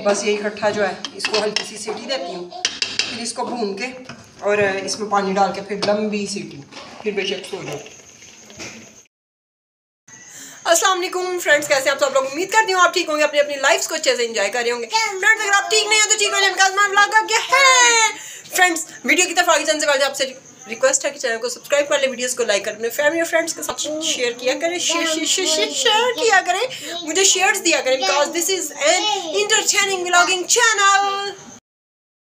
बस ये इकट्ठा जो है इसको हल्की सी सीटी देती हूँ, फिर इसको भून के और इसमें पानी डाल के फिर लंबी सीटी, फिर बेशक सो जाओ। अस्सलाम वालेकुम फ्रेंड्स, कैसे आप सब लोग? उम्मीद करती हूँ आप ठीक होंगे, अपनी अपनी लाइफ्स को अच्छे से एंजॉय कर रहे होंगे। फ्रेंड्स अगर आप ठीक नहीं हो तो ठीक हो जाए, बिकॉज़ मैं व्लॉग आ गया है। फ्रेंड्स वीडियो की तरफ आगे जाने से पहले आपसे रिक्वेस्ट है कि चैनल को सब्सक्राइब कर ले, वीडियोस को लाइक कर, अपने फैमिली और फ्रेंड्स के साथ शेयर किया करें, शेयर किया करें, मुझे शेयर्स दिया करें, because this is an entertaining vlogging channel.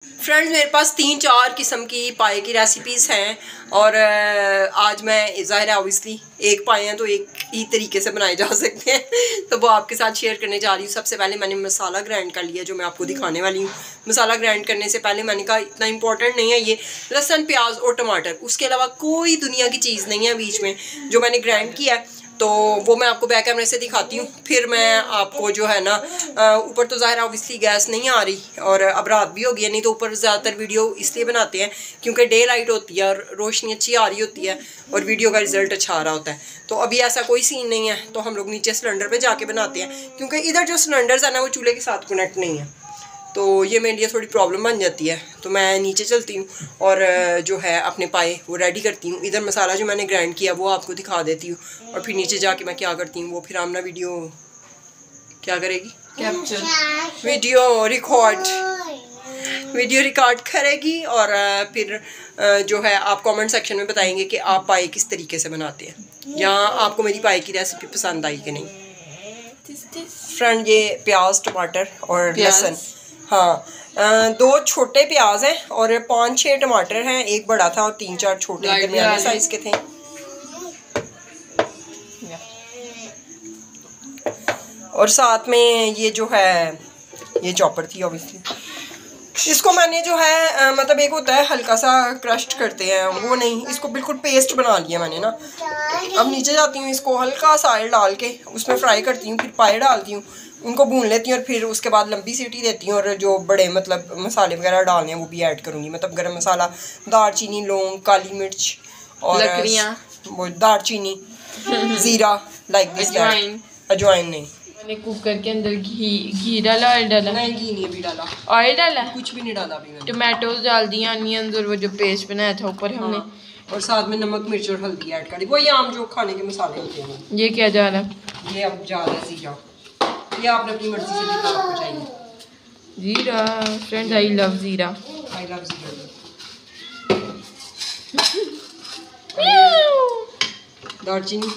Friends मेरे पास 3-4 किस्म की पाए की रेसिपीज़ हैं और आज मैं ज़ाहिर है ऑब्वियसली एक पाए हैं तो एक ही तरीके से बनाए जा सकते हैं, तो वो आपके साथ शेयर करने जा रही हूँ। सबसे पहले मैंने मसाला ग्राइंड कर लिया जो मैं आपको दिखाने वाली हूँ। मसाला ग्राइंड करने से पहले मैंने कहा इतना इंपॉर्टेंट नहीं है ये लहसुन, प्याज और टमाटर, उसके अलावा कोई दुनिया की चीज़ नहीं है बीच में जो मैंने ग्राइंड किया है, तो वो मैं आपको बैक कैमरे से दिखाती हूँ। फिर मैं आपको जो है ना ऊपर तो ज़ाहिर ऑब्वियसली गैस नहीं आ रही और अब रात भी हो गई है, नहीं तो ऊपर ज़्यादातर वीडियो इसलिए बनाते हैं क्योंकि डे लाइट होती है और रोशनी अच्छी आ रही होती है और वीडियो का रिजल्ट अच्छा आ रहा होता है। तो अभी ऐसा कोई सीन नहीं है, तो हम लोग नीचे सिलेंडर पे जाके बनाते हैं क्योंकि इधर जो सिलेंडर्स है ना वो चूल्हे के साथ कनेक्ट नहीं है, तो ये मेरे लिए थोड़ी प्रॉब्लम बन जाती है। तो मैं नीचे चलती हूँ और जो है अपने पाए वो रेडी करती हूँ। इधर मसाला जो मैंने ग्राइंड किया वो आपको दिखा देती हूँ और फिर नीचे जाके मैं क्या करती हूँ वो फिर आमना वीडियो क्या करेगी, कैप्चर वीडियो रिकॉर्ड करेगी और फिर जो है आप कमेंट सेक्शन में बताएंगे कि आप पाए किस तरीके से बनाते हैं या आपको मेरी पाए की रेसिपी पसंद आई कि नहीं। फ्रेंड ये प्याज, टमाटर और लहसुन, हाँ 2 छोटे प्याज हैं और 5-6 टमाटर हैं, एक बड़ा था और 3-4 छोटे दरमियाने साइज के थे। और साथ में ये जो है ये चॉपर थी ऑब्वियसली। इसको मैंने जो है मतलब एक होता है हल्का सा क्रश्ड करते हैं, वो नहीं, इसको बिल्कुल पेस्ट बना लिया मैंने ना। अब नीचे जाती हूँ, इसको हल्का सा ऑयल डाल के उसमें फ्राई करती हूँ, फिर पाए डालती हूँ, उनको भून लेती हूँ और फिर उसके बाद लंबी सीटी देती हूँ और जो बड़े मतलब मसाले वगैरह डालने हैं वो भी ऐड करूँगी, मतलब गरम मसाला, दालचीनी, लौंग, काली मिर्च और वो दालचीनी, ज़ीरा, लाइक दिस, अजवाइन नहीं। मैंने कुकर के अंदर घी डाला, ऑयल डाला? नहीं घी नहीं अभी डाला, ऑयल डाला, कुछ भी नहीं डाला अभी मैंने। टमाटोज डाल दिए, अनियंस और वो जो पेस्ट बनाया था ऊपर हमने, और साथ में नमक, मिर्च और हल्दी ऐड कर दी, वही आम जो खाने के मसाले होते हैं। ये क्या जा रहा है? ये अब जा रहा है ज़ीरा, ये आपने अपनी मर्जी से जितना आपको चाहिए। ज़ीरा फ्रेंड्स, आई लव ज़ीरा, आई लव ज़ीरा। दालचीनी,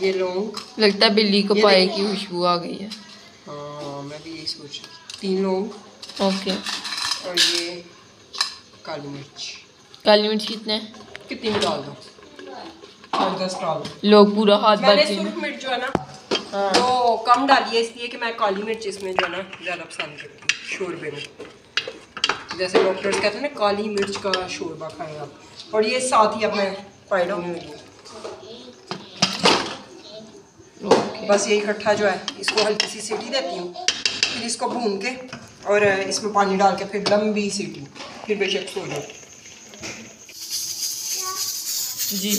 ये लौंग, लगता है बिल्ली को पाए की खुशबू आ गई है। हाँ मैं भी यही सोच रही थी। 3 लौंग, ओके, और ये काली मिर्च। काली मिर्च कितने? कितनी भी डाल दो, 10 डाल दो। लोग पूरा हाथ मैंने सुरख मिर्च जो है ना तो कम डाली है इसलिए कि मैं काली मिर्च इसमें जो है ना ज़्यादा पसंद करती हूँ शोरबे में। जैसे डॉक्टर्स कहते हैं ना काली मिर्च का शोरबा खाएं आप, और ये साथ ही अब मैं पाए डालने लगी। बस ये इकट्ठा जो है इसको हल्की सी सीटी देती हूँ, फिर इसको भून के और इसमें पानी डाल के फिर लंबी सीटी, फिर बेशक सो जाओ जी।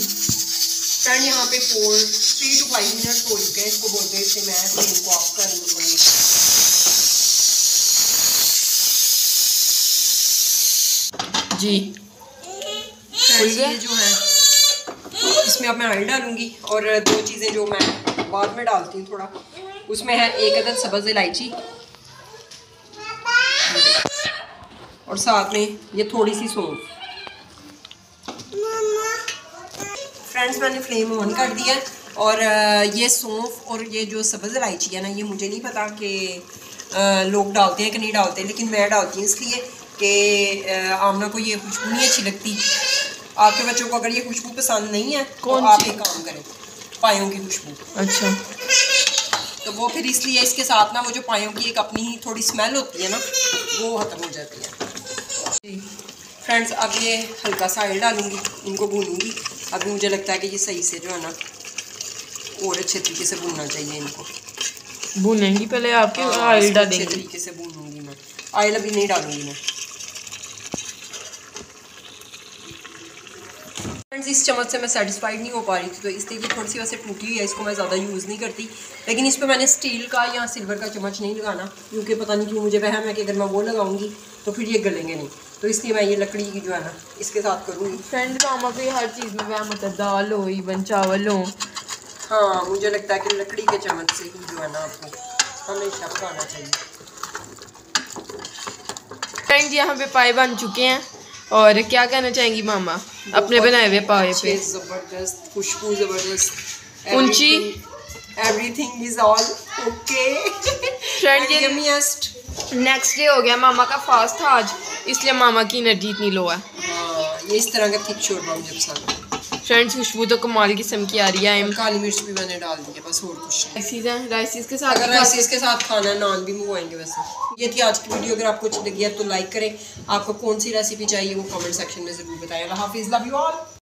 फ्रेंड यहाँ पे 3 to 5 मिनट हो चुके हैं, इसको बोलते हैं, इससे मैं फ्लेम को ऑफ कर दूँगी। जी ये जो है इसमें अब मैं ऑयल डालूंगी और 2 चीज़ें जो मैं बाद में डालती हूँ थोड़ा, उसमें है 1 अदद सब्ज़ इलायची और साथ में ये थोड़ी सी सौंफ। फ्रेंड्स मैंने फ्लेम ऑन कर दिया और ये सौंफ और ये जो सब्ज़ इलायची है ना, ये मुझे नहीं पता कि लोग डालते हैं कि नहीं डालते, लेकिन मैं डालती हूँ इसलिए कि आमना को ये खुशबू नहीं अच्छी लगती। आपके बच्चों को अगर ये खुशबू पसंद नहीं है तो आप एक काम करें, पायों की खुशबू। अच्छा, तो वो फिर इसलिए इसके साथ ना वो जो पायों की एक अपनी ही थोड़ी स्मेल होती है ना वो ख़त्म हो जाती है। फ्रेंड्स अब ये हल्का सा ऑयल डालूंगी, इनको भूनूंगी। अभी मुझे लगता है कि ये सही से जो है ना और अच्छे तरीके से भूनना चाहिए इनको। भूनेंगी पहले आपके, ऑयल डालेंगे? अच्छे तरीके से भूनूंगी मैं, ऑयल अभी नहीं डालूंगी मैं। फ्रेंड्स इस चम्मच से मैं सेटिस्फाइड नहीं हो पा रही थी, तो इसलिए कि थोड़ी सी वैसे टूटी हुई है, इसको मैं ज़्यादा यूज़ नहीं करती। लेकिन इस पर मैंने स्टील का या सिल्वर का चम्मच नहीं लगाना, क्योंकि पता नहीं क्यों मुझे वहम है कि अगर मैं वो लगाऊंगी तो फिर ये गलेंगे नहीं, तो इसलिए मैं ये लकड़ी की जो है ना इसके साथ करूँगी। फ्रेंड मामा को हर चीज़ में वह मतलब दाल हो, इवन चावल हो। हाँ, मुझे लगता है कि लकड़ी के चम्मच से ही जो है ना आपको हमेशा पकाना चाहिए। फ्रेंड यहाँ पे पाए बन चुके हैं, और क्या कहना चाहेंगी मामा अपने बनाए हुए पाए पे? जबरदस्त खुशबू, जबरदस्त ऊंची, everything is all okay. Friend ये नेक्स्ट डे हो गया, मामा का फास्ट था आज, इसलिए मामा की एनर्जी इतनी लो है। हाँ, ये इस तरह का थिक शोरबा मुझे पसंद है। फ्रेंड्स खुशबू तो कमाल किस्म की आ रही है। काली मिर्च भी मैंने डाल दी है, बस और कुछ नहीं। राइसिस के साथ, अगर राइसिस के साथ खाना है, नान भी मंगवाएंगे। वैसे ये थी आज की वीडियो। अगर आपको अच्छी लगी है तो लाइक करें। आपको कौन सी रेसिपी चाहिए वो कमेंट सेक्शन में ज़रूर बताएं। अल्लाह हाफिज़, लव यू ऑल।